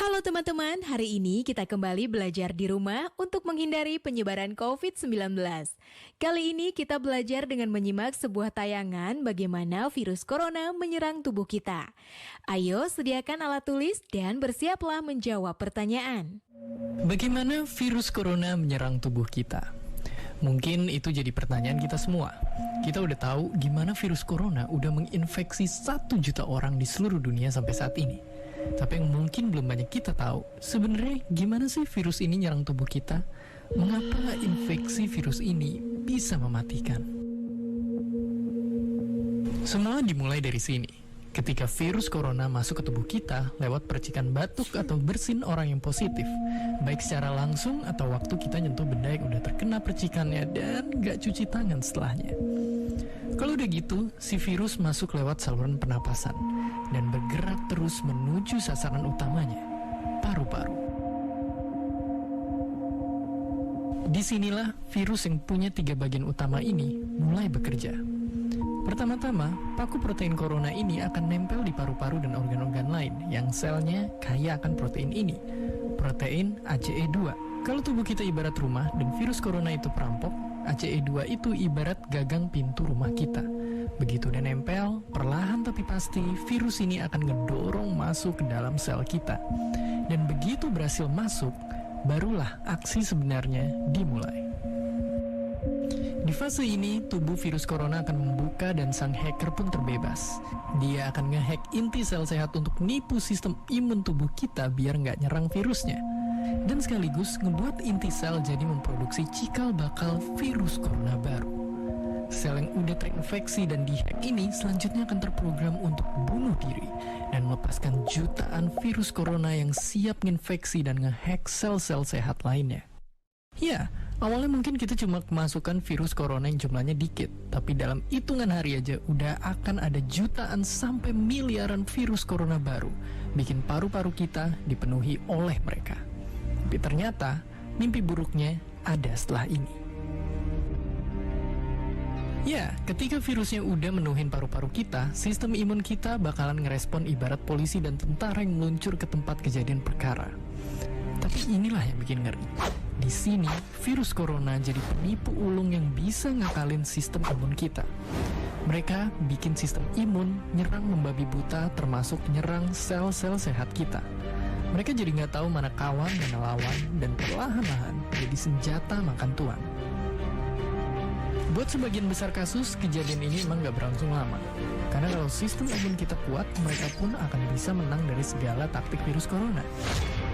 Halo teman-teman, hari ini kita kembali belajar di rumah untuk menghindari penyebaran COVID-19. Kali ini kita belajar dengan menyimak sebuah tayangan bagaimana virus corona menyerang tubuh kita. Ayo sediakan alat tulis dan bersiaplah menjawab pertanyaan. Bagaimana virus corona menyerang tubuh kita? Mungkin itu jadi pertanyaan kita semua. Kita udah tahu gimana virus corona udah menginfeksi 1 juta orang di seluruh dunia sampai saat ini. Tapi yang mungkin belum banyak kita tahu, sebenarnya gimana sih virus ini nyerang tubuh kita? Mengapa infeksi virus ini bisa mematikan? Semua dimulai dari sini. Ketika virus corona masuk ke tubuh kita lewat percikan batuk atau bersin orang yang positif, baik secara langsung atau waktu kita nyentuh benda yang udah terkena percikannya dan gak cuci tangan setelahnya. Kalau udah gitu, si virus masuk lewat saluran pernapasan dan bergerak terus menuju sasaran utamanya, paru-paru. Disinilah virus yang punya 3 bagian utama ini mulai bekerja. Pertama-tama, paku protein corona ini akan nempel di paru-paru dan organ-organ lain yang selnya kaya akan protein ini, protein ACE2. Kalau tubuh kita ibarat rumah dan virus corona itu perampok, ACE2 itu ibarat gagang pintu rumah kita. Begitu udah nempel, perlahan tapi pasti virus ini akan ngedorong masuk ke dalam sel kita. Dan begitu berhasil masuk, barulah aksi sebenarnya dimulai. Di fase ini, tubuh virus corona akan membuka dan sang hacker pun terbebas. Dia akan ngehack inti sel sehat untuk nipu sistem imun tubuh kita biar nggak nyerang virusnya. Dan sekaligus ngebuat inti sel jadi memproduksi cikal bakal virus corona baru. Sel yang udah terinfeksi dan dihack ini selanjutnya akan terprogram untuk bunuh diri dan melepaskan jutaan virus corona yang siap nginfeksi dan ngehack sel-sel sehat lainnya. Ya, awalnya mungkin kita cuma kemasukan virus corona yang jumlahnya dikit, tapi dalam hitungan hari aja udah akan ada jutaan sampai miliaran virus corona baru, bikin paru-paru kita dipenuhi oleh mereka. Tapi ternyata, mimpi buruknya ada setelah ini. Ya, ketika virusnya udah menuhin paru-paru kita, sistem imun kita bakalan ngerespon ibarat polisi dan tentara yang meluncur ke tempat kejadian perkara. Tapi inilah yang bikin ngeri. Di sini, virus corona jadi penipu ulung yang bisa ngakalin sistem imun kita. Mereka bikin sistem imun nyerang membabi buta termasuk nyerang sel-sel sehat kita. Mereka jadi nggak tahu mana kawan, mana lawan, dan perlahan-lahan jadi senjata makan tuan. Buat sebagian besar kasus, kejadian ini emang nggak berlangsung lama. Karena kalau sistem imun kita kuat, mereka pun akan bisa menang dari segala taktik virus corona.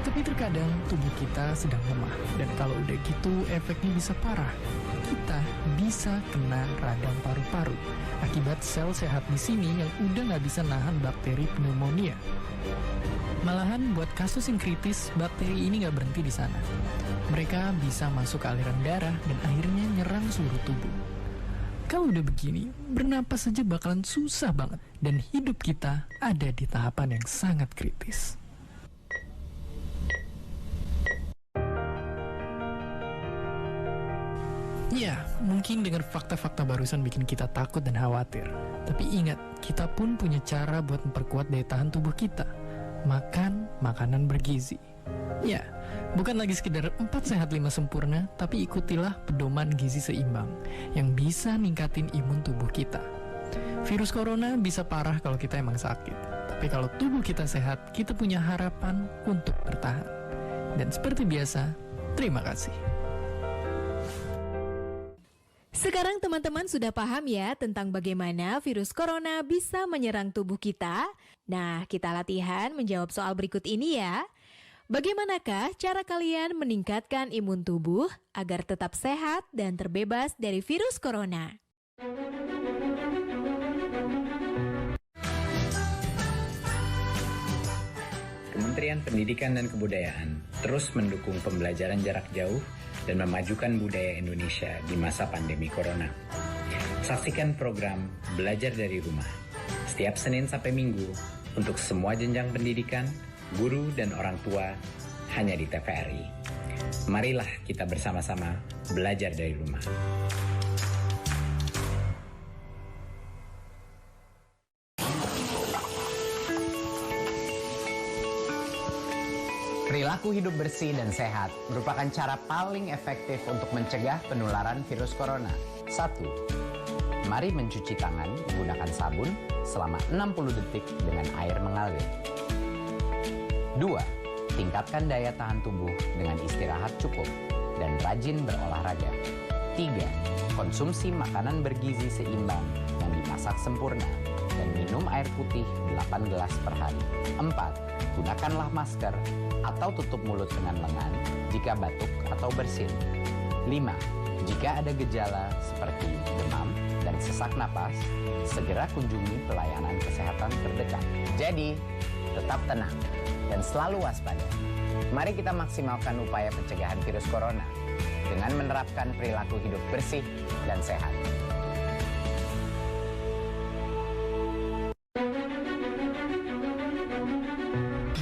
Tapi terkadang tubuh kita sedang lemah, dan kalau udah gitu efeknya bisa parah. Kita bisa kena radang paru-paru akibat sel sehat di sini yang udah nggak bisa nahan bakteri pneumonia. Malahan buat kasus yang kritis, bakteri ini nggak berhenti di sana. Mereka bisa masuk ke aliran darah dan akhirnya nyerang seluruh tubuh. Kalau udah begini, bernapas saja bakalan susah banget dan hidup kita ada di tahapan yang sangat kritis. Ya, mungkin dengan fakta-fakta barusan bikin kita takut dan khawatir. Tapi ingat, kita pun punya cara buat memperkuat daya tahan tubuh kita. Makan makanan bergizi. Ya, bukan lagi sekedar 4 sehat 5 sempurna, tapi ikutilah pedoman gizi seimbang yang bisa ningkatin imun tubuh kita. Virus corona bisa parah kalau kita emang sakit, tapi kalau tubuh kita sehat, kita punya harapan untuk bertahan. Dan seperti biasa, terima kasih. Sekarang teman-teman sudah paham ya tentang bagaimana virus corona bisa menyerang tubuh kita? Nah, kita latihan menjawab soal berikut ini ya. Bagaimanakah cara kalian meningkatkan imun tubuh agar tetap sehat dan terbebas dari virus corona? Kementerian Pendidikan dan Kebudayaan terus mendukung pembelajaran jarak jauh dan memajukan budaya Indonesia di masa pandemi corona. Saksikan program Belajar dari Rumah setiap Senin sampai Minggu untuk semua jenjang pendidikan, guru dan orang tua hanya di TVRI. Marilah kita bersama-sama belajar dari rumah. Perilaku hidup bersih dan sehat merupakan cara paling efektif untuk mencegah penularan virus corona. 1. Mari mencuci tangan menggunakan sabun selama 60 detik dengan air mengalir. 2. Tingkatkan daya tahan tubuh dengan istirahat cukup dan rajin berolahraga. 3. Konsumsi makanan bergizi seimbang yang dimasak sempurna dan minum air putih 8 gelas per hari. 4. Gunakanlah masker atau tutup mulut dengan lengan jika batuk atau bersin. 5. Jika ada gejala seperti demam dan sesak napas, segera kunjungi pelayanan kesehatan terdekat. Jadi, tetap tenang dan selalu waspada. Mari kita maksimalkan upaya pencegahan virus corona dengan menerapkan perilaku hidup bersih dan sehat.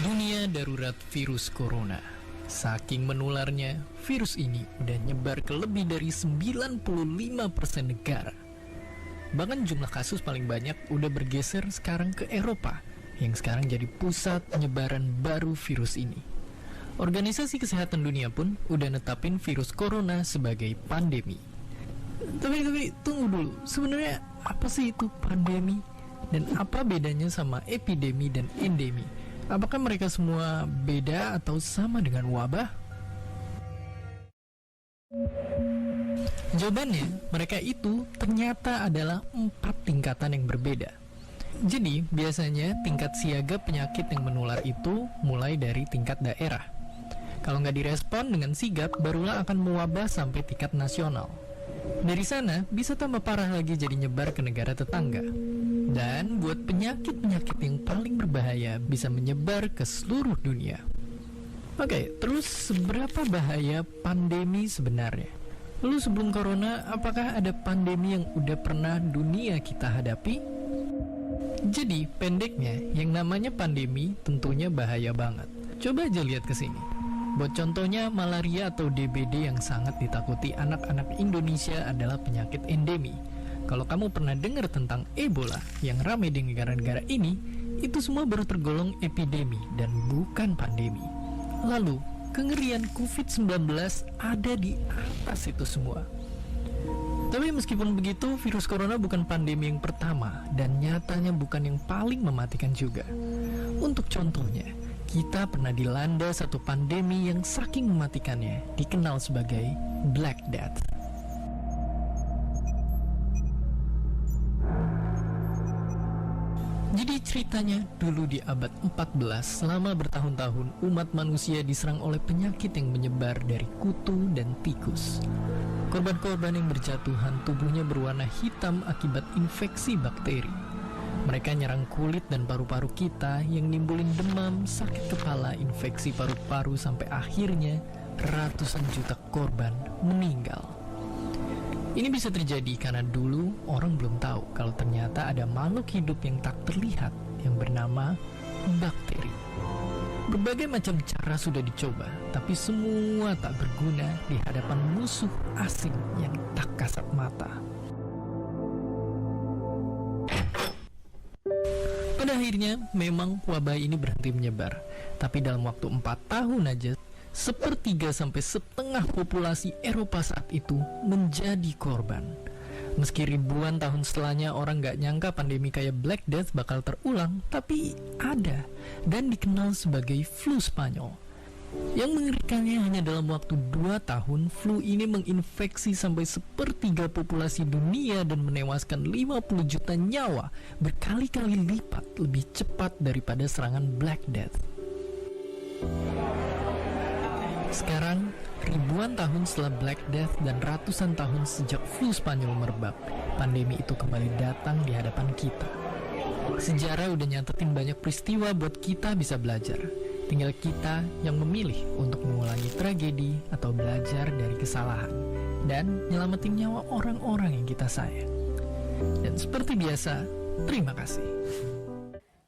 Dunia darurat virus corona. Saking menularnya, virus ini udah nyebar ke lebih dari 95% negara. Bahkan jumlah kasus paling banyak udah bergeser sekarang ke Eropa, yang sekarang jadi pusat penyebaran baru virus ini. Organisasi Kesehatan Dunia pun udah netapin virus corona sebagai pandemi. Tapi tunggu dulu, sebenarnya apa sih itu pandemi? Dan apa bedanya sama epidemi dan endemi? Apakah mereka semua beda atau sama dengan wabah? Jawabannya, mereka itu ternyata adalah 4 tingkatan yang berbeda. Jadi, biasanya tingkat siaga penyakit yang menular itu mulai dari tingkat daerah. Kalau nggak direspon dengan sigap, barulah akan mewabah sampai tingkat nasional. Dari sana, bisa tambah parah lagi jadi nyebar ke negara tetangga. Dan buat penyakit-penyakit yang paling berbahaya bisa menyebar ke seluruh dunia. Oke, terus seberapa bahaya pandemi sebenarnya? Lalu sebelum corona, apakah ada pandemi yang udah pernah dunia kita hadapi? Jadi, pendeknya, yang namanya pandemi tentunya bahaya banget. Coba aja lihat ke sini. Buat contohnya, malaria atau DBD yang sangat ditakuti anak-anak Indonesia adalah penyakit endemi. Kalau kamu pernah dengar tentang Ebola yang ramai di negara-negara ini, itu semua baru tergolong epidemi dan bukan pandemi. Lalu, kengerian COVID-19 ada di atas itu semua. Tapi meskipun begitu, virus corona bukan pandemi yang pertama dan nyatanya bukan yang paling mematikan juga. Untuk contohnya, kita pernah dilanda satu pandemi yang saking mematikannya dikenal sebagai Black Death. Jadi ceritanya dulu di abad 14, selama bertahun-tahun umat manusia diserang oleh penyakit yang menyebar dari kutu dan tikus. Korban-korban yang berjatuhan tubuhnya berwarna hitam akibat infeksi bakteri. Mereka nyerang kulit dan paru-paru kita yang nimbulin demam, sakit kepala, infeksi paru-paru sampai akhirnya ratusan juta korban meninggal. Ini bisa terjadi karena dulu orang belum tahu kalau ternyata ada makhluk hidup yang tak terlihat yang bernama bakteri. Berbagai macam cara sudah dicoba, tapi semua tak berguna di hadapan musuh asing yang tak kasat mata. Pada akhirnya, memang wabah ini berhenti menyebar. Tapi dalam waktu 4 tahun aja, 1/3 sampai setengah populasi Eropa saat itu menjadi korban. Meski ribuan tahun setelahnya orang gak nyangka pandemi kayak Black Death bakal terulang, tapi ada dan dikenal sebagai flu Spanyol. Yang mengerikannya hanya dalam waktu 2 tahun, flu ini menginfeksi sampai 1/3 populasi dunia dan menewaskan 50 juta nyawa, berkali-kali lipat lebih cepat daripada serangan Black Death. Sekarang, ribuan tahun setelah Black Death dan ratusan tahun sejak flu Spanyol merebak, pandemi itu kembali datang di hadapan kita. Sejarah udah nyatetin banyak peristiwa buat kita bisa belajar. Tinggal kita yang memilih untuk mengulangi tragedi atau belajar dari kesalahan dan nyelamatin nyawa orang-orang yang kita sayang. Dan seperti biasa, terima kasih.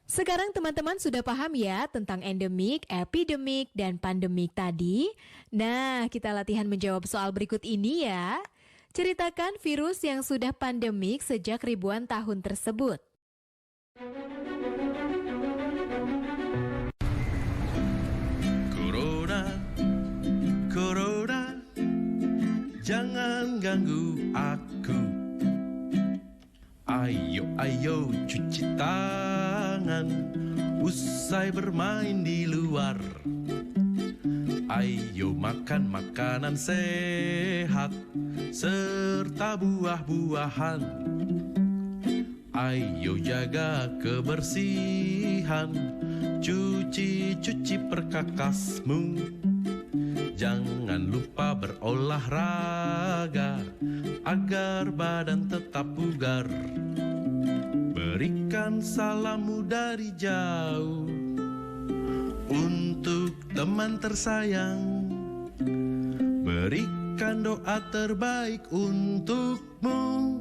Sekarang teman-teman sudah paham ya tentang endemik, epidemik, dan pandemik tadi? Nah, kita latihan menjawab soal berikut ini ya. Ceritakan virus yang sudah pandemik sejak ribuan tahun tersebut. Corona jangan ganggu aku. Ayo, ayo cuci tangan, usai bermain di luar. Ayo makan makanan sehat, serta buah-buahan. Ayo jaga kebersihan, cuci perkakasmu. Jangan lupa berolahraga agar badan tetap bugar. Berikan salammu dari jauh untuk teman tersayang. Berikan doa terbaik untukmu,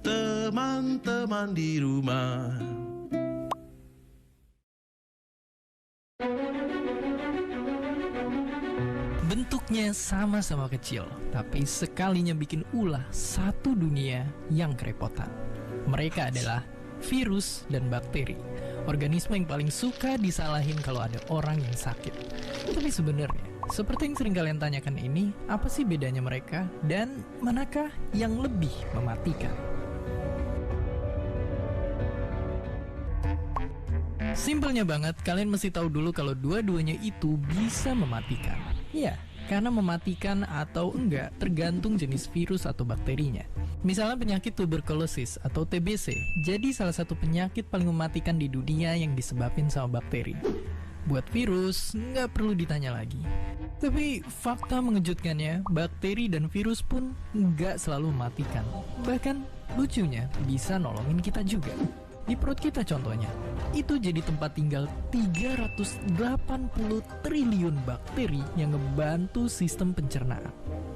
teman-teman di rumah. Bentuknya sama-sama kecil, tapi sekalinya bikin ulah satu dunia yang kerepotan. Mereka adalah virus dan bakteri, organisme yang paling suka disalahin kalau ada orang yang sakit. Tapi sebenarnya, seperti yang sering kalian tanyakan ini, apa sih bedanya mereka dan manakah yang lebih mematikan? Simpelnya banget, kalian mesti tahu dulu kalau dua-duanya itu bisa mematikan. Ya, karena mematikan atau enggak tergantung jenis virus atau bakterinya. Misalnya penyakit tuberkulosis atau TBC, jadi salah satu penyakit paling mematikan di dunia yang disebabkan sama bakteri. Buat virus, nggak perlu ditanya lagi. Tapi fakta mengejutkannya, bakteri dan virus pun nggak selalu mematikan. Bahkan lucunya bisa nolongin kita juga. Di perut kita contohnya, itu jadi tempat tinggal 380 triliun bakteri yang ngebantu sistem pencernaan.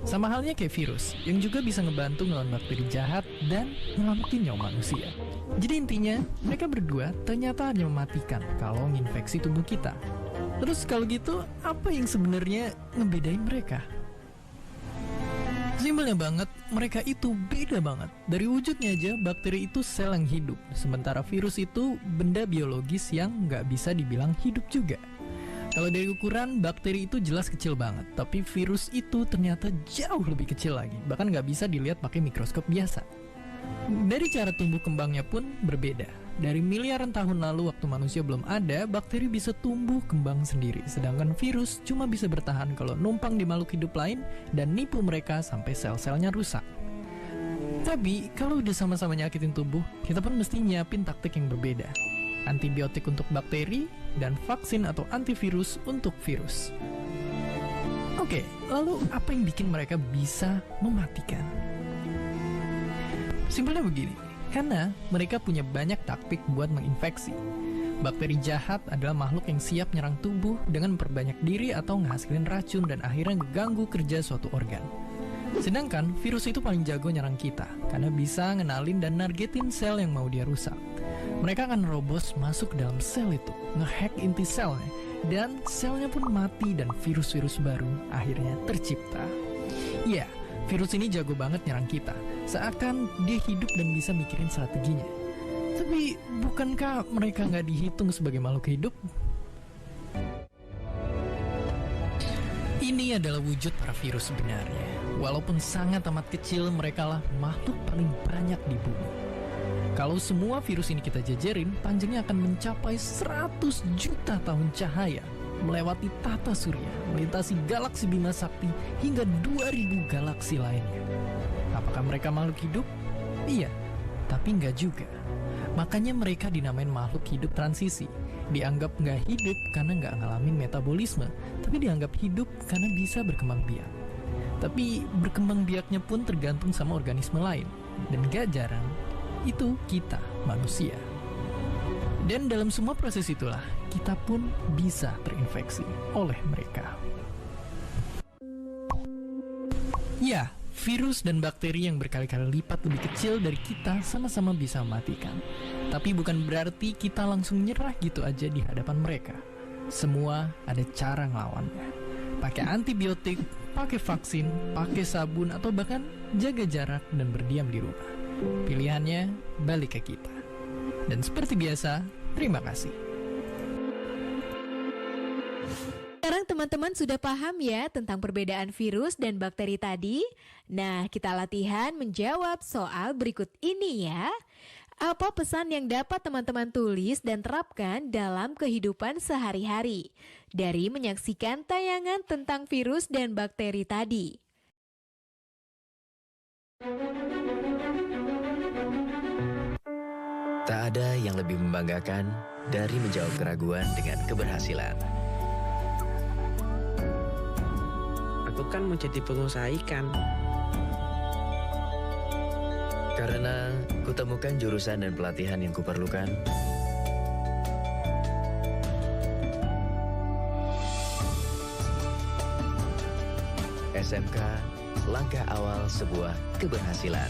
Sama halnya kayak virus, yang juga bisa ngebantu ngelawan bakteri jahat dan nyelamatin nyawa manusia. Jadi intinya, mereka berdua ternyata hanya mematikan kalau nginfeksi tubuh kita. Terus kalau gitu, apa yang sebenarnya ngebedain mereka? Simpelnya banget, mereka itu beda banget. Dari wujudnya aja, bakteri itu sel yang hidup, sementara virus itu benda biologis yang nggak bisa dibilang hidup juga. Kalau dari ukuran, bakteri itu jelas kecil banget, tapi virus itu ternyata jauh lebih kecil lagi, bahkan nggak bisa dilihat pakai mikroskop biasa. Dari cara tumbuh kembangnya pun berbeda. Dari miliaran tahun lalu waktu manusia belum ada, bakteri bisa tumbuh kembang sendiri, sedangkan virus cuma bisa bertahan kalau numpang di makhluk hidup lain dan nipu mereka sampai sel-selnya rusak. Tapi kalau udah sama-sama nyakitin tubuh, kita pun mesti nyiapin taktik yang berbeda. Antibiotik untuk bakteri dan vaksin atau antivirus untuk virus. Oke, lalu apa yang bikin mereka bisa mematikan? Simpelnya begini, karena mereka punya banyak taktik buat menginfeksi. Bakteri jahat adalah makhluk yang siap nyerang tubuh dengan memperbanyak diri atau ngehasilin racun dan akhirnya ngeganggu kerja suatu organ. Sedangkan virus itu paling jago nyerang kita, karena bisa ngenalin dan nargetin sel yang mau dia rusak. Mereka akan nerobos masuk dalam sel itu, ngehack inti selnya, dan selnya pun mati dan virus-virus baru akhirnya tercipta. Ya, virus ini jago banget nyerang kita, seakan dia hidup dan bisa mikirin strateginya. Tapi bukankah mereka nggak dihitung sebagai makhluk hidup? Ini adalah wujud para virus sebenarnya. Walaupun sangat amat kecil, mereka lah makhluk paling banyak di bumi. Kalau semua virus ini kita jajarin, panjangnya akan mencapai 100 juta tahun cahaya, melewati tata surya, melintasi galaksi Bima Sakti hingga 2000 galaksi lainnya. Apakah mereka makhluk hidup? Iya, tapi nggak juga. Makanya mereka dinamain makhluk hidup transisi. Dianggap nggak hidup karena nggak ngalamin metabolisme, tapi dianggap hidup karena bisa berkembang biak. Tapi berkembang biaknya pun tergantung sama organisme lain, dan gak jarang itu kita manusia. Dan dalam semua proses itulah kita pun bisa terinfeksi oleh mereka. Ya, virus dan bakteri yang berkali-kali lipat lebih kecil dari kita sama-sama bisa mematikan. Tapi bukan berarti kita langsung nyerah gitu aja di hadapan mereka. Semua ada cara ngelawannya. Pakai antibiotik, pakai vaksin, pakai sabun, atau bahkan jaga jarak dan berdiam di rumah. Pilihannya balik ke kita. Dan seperti biasa, terima kasih. Sekarang teman-teman sudah paham ya tentang perbedaan virus dan bakteri tadi? Nah, kita latihan menjawab soal berikut ini ya. Apa pesan yang dapat teman-teman tulis dan terapkan dalam kehidupan sehari-hari dari menyaksikan tayangan tentang virus dan bakteri tadi? Tak ada yang lebih membanggakan dari menjawab keraguan dengan keberhasilan. Aku kan mau jadi pengusaha ikan. Karena kutemukan jurusan dan pelatihan yang kuperlukan. SMK, langkah awal sebuah keberhasilan.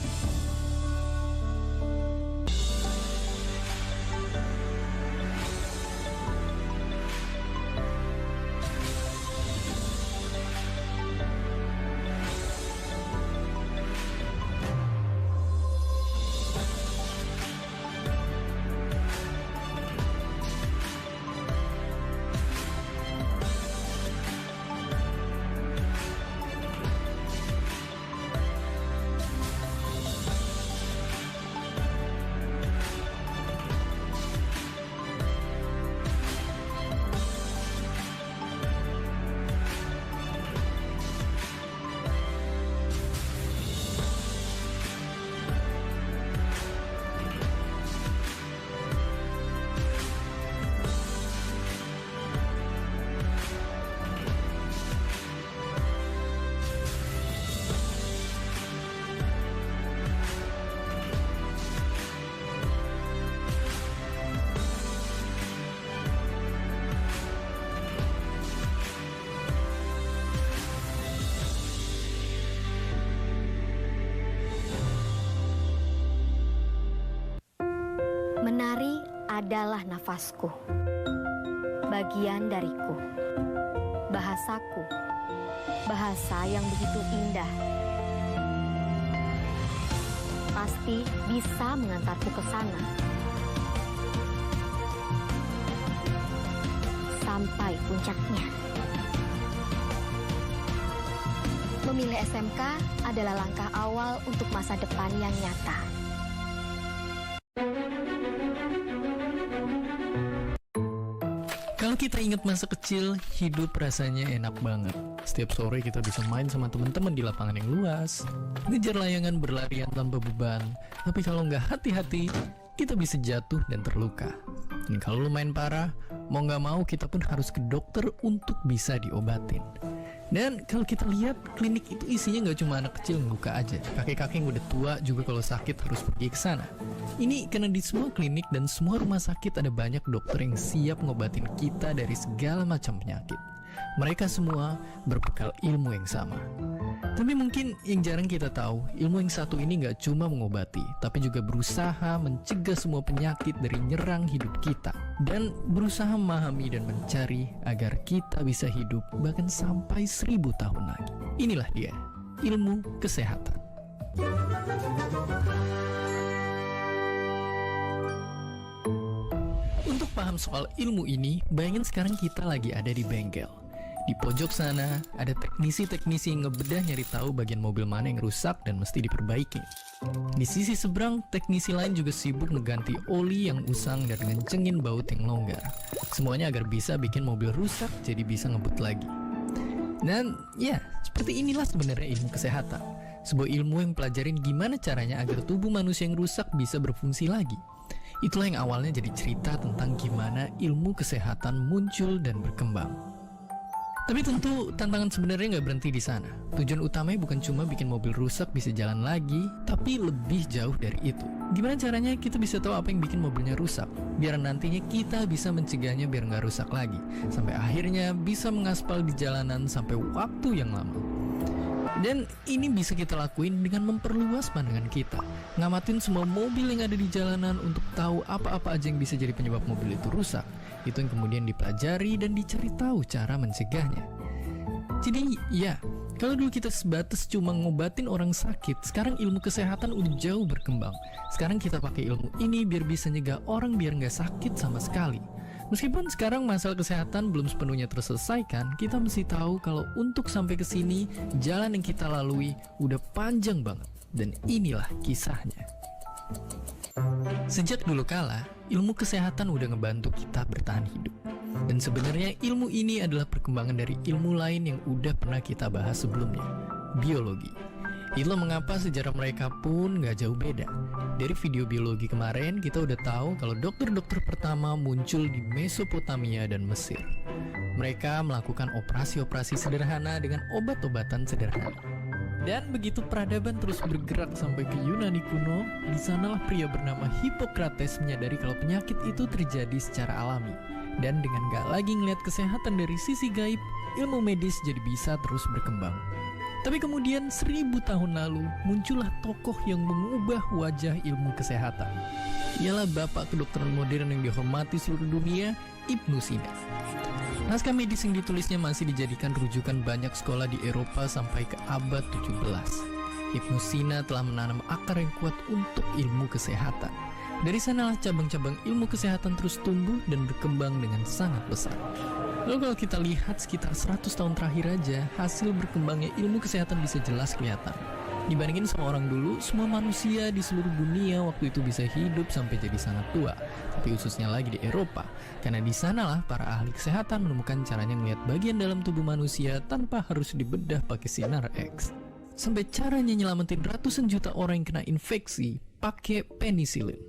Menari adalah nafasku, bagian dariku, bahasaku, bahasa yang begitu indah. Pasti bisa mengantarku ke sana. Sampai puncaknya. Memilih SMK adalah langkah awal untuk masa depan yang nyata. Kalau kita ingat masa kecil, hidup rasanya enak banget. Setiap sore kita bisa main sama teman-teman di lapangan yang luas, ngejar layangan berlarian tanpa beban. Tapi kalau nggak hati-hati, kita bisa jatuh dan terluka. Dan kalau lumayan parah, mau nggak mau kita pun harus ke dokter untuk bisa diobatin. Dan kalau kita lihat, klinik itu isinya nggak cuma anak kecil yang luka aja. Kakek-kakek yang udah tua juga kalau sakit harus pergi ke sana. Ini karena di semua klinik dan semua rumah sakit ada banyak dokter yang siap ngobatin kita dari segala macam penyakit. Mereka semua berbekal ilmu yang sama. Tapi mungkin yang jarang kita tahu, ilmu yang satu ini gak cuma mengobati, tapi juga berusaha mencegah semua penyakit dari nyerang hidup kita. Dan berusaha memahami dan mencari agar kita bisa hidup bahkan sampai 1000 tahun lagi. Inilah dia, ilmu kesehatan. Untuk paham soal ilmu ini, bayangin sekarang kita lagi ada di bengkel. Di pojok sana, ada teknisi-teknisi yang ngebedah nyari tahu bagian mobil mana yang rusak dan mesti diperbaiki. Di sisi seberang, teknisi lain juga sibuk ngeganti oli yang usang dan ngencengin baut yang longgar. Semuanya agar bisa bikin mobil rusak jadi bisa ngebut lagi. Dan ya, seperti inilah sebenarnya ilmu kesehatan. Sebuah ilmu yang pelajarin gimana caranya agar tubuh manusia yang rusak bisa berfungsi lagi. Itulah yang awalnya jadi cerita tentang gimana ilmu kesehatan muncul dan berkembang. Tapi tentu tantangan sebenarnya nggak berhenti di sana. Tujuan utamanya bukan cuma bikin mobil rusak bisa jalan lagi, tapi lebih jauh dari itu. Gimana caranya kita bisa tahu apa yang bikin mobilnya rusak, biar nantinya kita bisa mencegahnya biar nggak rusak lagi, sampai akhirnya bisa mengaspal di jalanan sampai waktu yang lama. Dan ini bisa kita lakuin dengan memperluas pandangan kita, ngamatin semua mobil yang ada di jalanan untuk tahu apa-apa aja yang bisa jadi penyebab mobil itu rusak. Itu yang kemudian dipelajari dan dicari tahu cara mencegahnya. Jadi ya, kalau dulu kita sebatas cuma ngobatin orang sakit, sekarang ilmu kesehatan udah jauh berkembang. Sekarang kita pakai ilmu ini biar bisa nyegah orang biar nggak sakit sama sekali. Meskipun sekarang masalah kesehatan belum sepenuhnya terselesaikan, kita mesti tahu kalau untuk sampai ke sini, jalan yang kita lalui udah panjang banget. Dan inilah kisahnya. Sejak dulu kala, ilmu kesehatan udah ngebantu kita bertahan hidup. Dan sebenarnya ilmu ini adalah perkembangan dari ilmu lain yang udah pernah kita bahas sebelumnya, biologi. Itulah mengapa sejarah mereka pun gak jauh beda. Dari video biologi kemarin, kita udah tahu kalau dokter-dokter pertama muncul di Mesopotamia dan Mesir. Mereka melakukan operasi-operasi sederhana dengan obat-obatan sederhana. Dan begitu peradaban terus bergerak sampai ke Yunani kuno, di sanalah pria bernama Hippocrates menyadari kalau penyakit itu terjadi secara alami. Dan dengan gak lagi ngeliat kesehatan dari sisi gaib, ilmu medis jadi bisa terus berkembang. Tapi kemudian 1000 tahun lalu muncullah tokoh yang mengubah wajah ilmu kesehatan. Ialah bapak kedokteran modern yang dihormati seluruh dunia, Ibnu Sina. Naskah medis yang ditulisnya masih dijadikan rujukan banyak sekolah di Eropa sampai ke abad 17. Ibnu Sina telah menanam akar yang kuat untuk ilmu kesehatan. Dari sanalah cabang-cabang ilmu kesehatan terus tumbuh dan berkembang dengan sangat besar. Lalu kalau kita lihat sekitar 100 tahun terakhir aja, hasil berkembangnya ilmu kesehatan bisa jelas kelihatan. Dibandingin sama orang dulu, semua manusia di seluruh dunia waktu itu bisa hidup sampai jadi sangat tua. Tapi khususnya lagi di Eropa, karena di sanalah para ahli kesehatan menemukan caranya melihat bagian dalam tubuh manusia tanpa harus dibedah pakai sinar X. Sampai caranya nyelamatin ratusan juta orang yang kena infeksi pakai penisilin.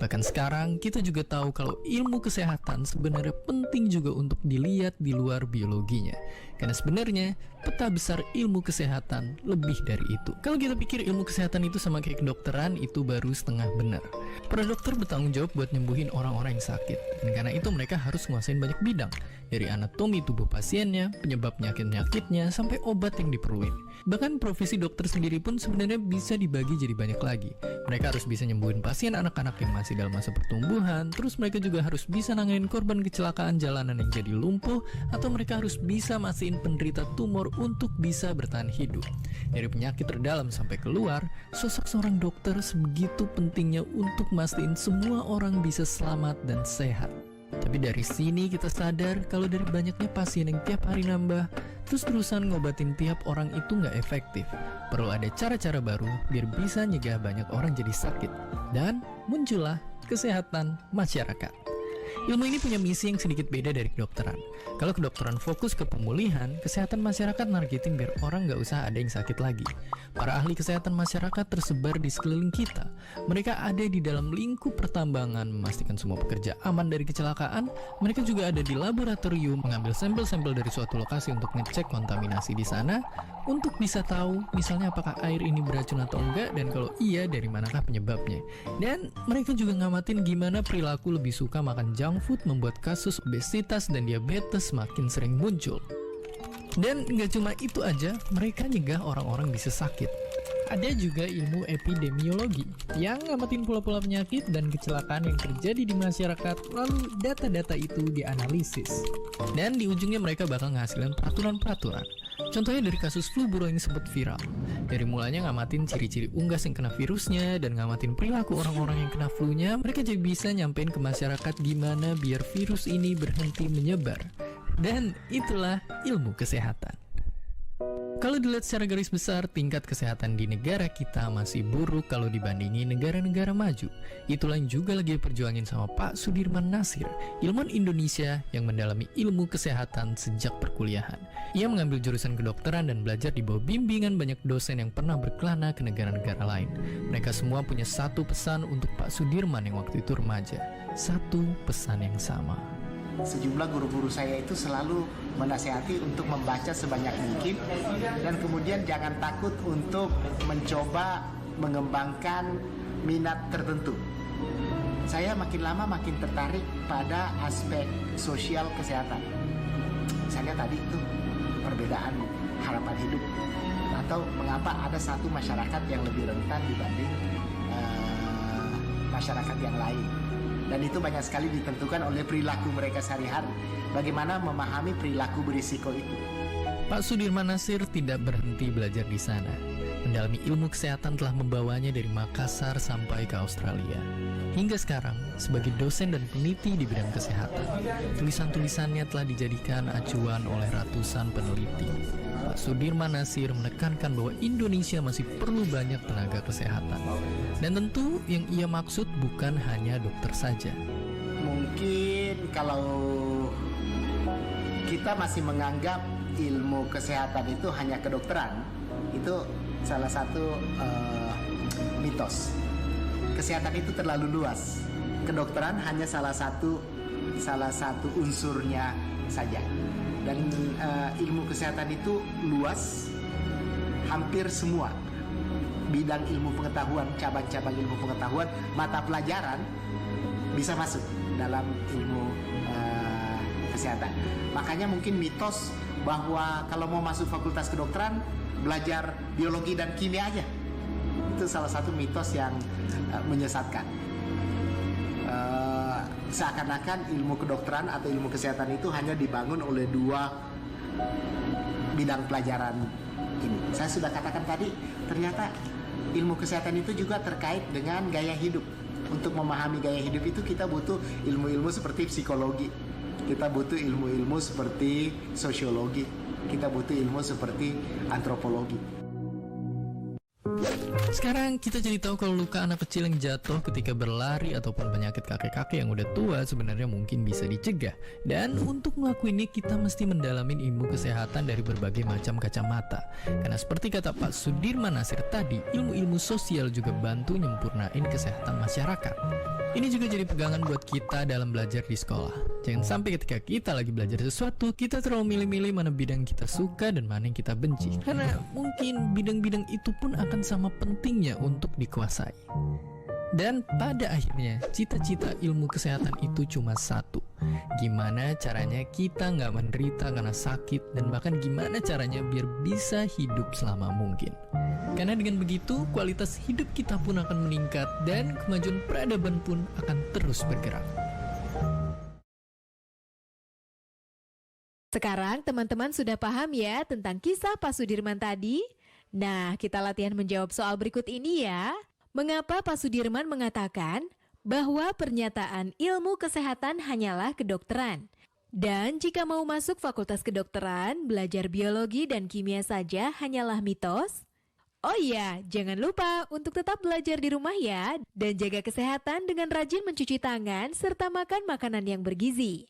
Bahkan sekarang kita juga tahu kalau ilmu kesehatan sebenarnya penting juga untuk dilihat di luar biologinya. Karena sebenarnya peta besar ilmu kesehatan lebih dari itu. Kalau kita pikir ilmu kesehatan itu sama kayak kedokteran, itu baru setengah benar. Para dokter bertanggung jawab buat nyembuhin orang-orang yang sakit. Dan karena itu mereka harus nguasain banyak bidang. Dari anatomi tubuh pasiennya, penyebab penyakit-penyakitnya, sampai obat yang diperluin. Bahkan profesi dokter sendiri pun sebenarnya bisa dibagi jadi banyak lagi. Mereka harus bisa nyembuhin pasien anak-anak yang masih dalam masa pertumbuhan, terus mereka juga harus bisa nanganin korban kecelakaan jalanan yang jadi lumpuh, atau mereka harus bisa mastiin penderita tumor untuk bisa bertahan hidup. Dari penyakit terdalam sampai keluar, sosok seorang dokter sebegitu pentingnya untuk mastiin semua orang bisa selamat dan sehat. Tapi dari sini kita sadar kalau dari banyaknya pasien yang tiap hari nambah, terus-terusan ngobatin tiap orang itu nggak efektif. Perlu ada cara-cara baru biar bisa nyegah banyak orang jadi sakit. Dan muncullah kesehatan masyarakat. Ilmu ini punya misi yang sedikit beda dari kedokteran. Kalau kedokteran fokus ke pemulihan, kesehatan masyarakat nargetin biar orang nggak usah ada yang sakit lagi. Para ahli kesehatan masyarakat tersebar di sekeliling kita. Mereka ada di dalam lingkup pertambangan, memastikan semua pekerja aman dari kecelakaan. Mereka juga ada di laboratorium, mengambil sampel-sampel dari suatu lokasi untuk ngecek kontaminasi di sana, untuk bisa tahu misalnya apakah air ini beracun atau enggak, dan kalau iya dari manakah penyebabnya. Dan mereka juga ngamatin gimana perilaku lebih suka makan junk food membuat kasus obesitas dan diabetes makin sering muncul. Dan nggak cuma itu aja, mereka nyegah orang-orang bisa sakit. Ada juga ilmu epidemiologi yang ngamatin pola-pola penyakit dan kecelakaan yang terjadi di masyarakat, lalu data-data itu dianalisis. Dan di ujungnya mereka bakal ngasilin peraturan-peraturan. Contohnya dari kasus flu burung yang sempat viral. Dari mulanya ngamatin ciri-ciri unggas yang kena virusnya dan ngamatin perilaku orang-orang yang kena flu-nya, mereka jadi bisa nyampein ke masyarakat gimana biar virus ini berhenti menyebar. Dan itulah ilmu kesehatan. Kalau dilihat secara garis besar, tingkat kesehatan di negara kita masih buruk kalau dibandingi negara-negara maju. Itulah yang juga lagi diperjuangin sama Pak Sudirman Nasir, ilmuwan Indonesia yang mendalami ilmu kesehatan sejak perkuliahan. Ia mengambil jurusan kedokteran dan belajar di bawah bimbingan banyak dosen yang pernah berkelana ke negara-negara lain. Mereka semua punya satu pesan untuk Pak Sudirman yang waktu itu remaja. Satu pesan yang sama. Sejumlah guru-guru saya itu selalu menasihati untuk membaca sebanyak mungkin dan kemudian jangan takut untuk mencoba mengembangkan minat tertentu. Saya makin lama makin tertarik pada aspek sosial kesehatan. Misalnya tadi itu perbedaan harapan hidup atau mengapa ada satu masyarakat yang lebih rentan dibanding masyarakat yang lain. Dan itu banyak sekali ditentukan oleh perilaku mereka sehari-hari. Bagaimana memahami perilaku berisiko itu. Pak Sudirman Nasir tidak berhenti belajar di sana. Dan Mendalami ilmu kesehatan telah membawanya dari Makassar sampai ke Australia. Hingga sekarang, sebagai dosen dan peneliti di bidang kesehatan, tulisan-tulisannya telah dijadikan acuan oleh ratusan peneliti. Pak Sudirman Nasir menekankan bahwa Indonesia masih perlu banyak tenaga kesehatan. Dan tentu yang ia maksud bukan hanya dokter saja. Mungkin kalau kita masih menganggap ilmu kesehatan itu hanya kedokteran, itu salah satu mitos. Kesehatan itu terlalu luas. Kedokteran hanya salah satu unsurnya saja. Dan ilmu kesehatan itu luas, hampir semua bidang ilmu pengetahuan, cabang-cabang ilmu pengetahuan, mata pelajaran bisa masuk dalam ilmu kesehatan. Makanya mungkin mitos bahwa kalau mau masuk fakultas kedokteran belajar biologi dan kimia aja, itu salah satu mitos yang menyesatkan. Seakan-akan ilmu kedokteran atau ilmu kesehatan itu hanya dibangun oleh dua bidang pelajaran ini. Saya sudah katakan tadi, ternyata ilmu kesehatan itu juga terkait dengan gaya hidup. Untuk memahami gaya hidup itu kita butuh ilmu-ilmu seperti psikologi, kita butuh ilmu-ilmu seperti sosiologi, kita butuh ilmu seperti antropologi. Sekarang kita jadi tahu kalau luka anak kecil yang jatuh ketika berlari ataupun penyakit kakek-kakek yang udah tua sebenarnya mungkin bisa dicegah. Dan untuk ngelakuinnya kita mesti mendalamin ilmu kesehatan dari berbagai macam kacamata. Karena seperti kata Pak Sudirman Nasir tadi, ilmu-ilmu sosial juga bantu nyempurnain kesehatan masyarakat. Ini juga jadi pegangan buat kita dalam belajar di sekolah. Jangan sampai ketika kita lagi belajar sesuatu, kita terlalu milih-milih mana bidang kita suka dan mana yang kita benci. Karena mungkin bidang-bidang itu pun akan sama pentingnya untuk dikuasai. Dan pada akhirnya, cita-cita ilmu kesehatan itu cuma satu. Gimana caranya kita nggak menderita karena sakit, dan bahkan gimana caranya biar bisa hidup selama mungkin. Karena dengan begitu, kualitas hidup kita pun akan meningkat dan kemajuan peradaban pun akan terus bergerak. Sekarang teman-teman sudah paham ya tentang kisah Pak Sudirman tadi? Nah, kita latihan menjawab soal berikut ini ya. Mengapa Pak Sudirman mengatakan bahwa pernyataan ilmu kesehatan hanyalah kedokteran? Dan jika mau masuk fakultas kedokteran, belajar biologi dan kimia saja hanyalah mitos? Oh iya, jangan lupa untuk tetap belajar di rumah ya, dan jaga kesehatan dengan rajin mencuci tangan serta makan makanan yang bergizi.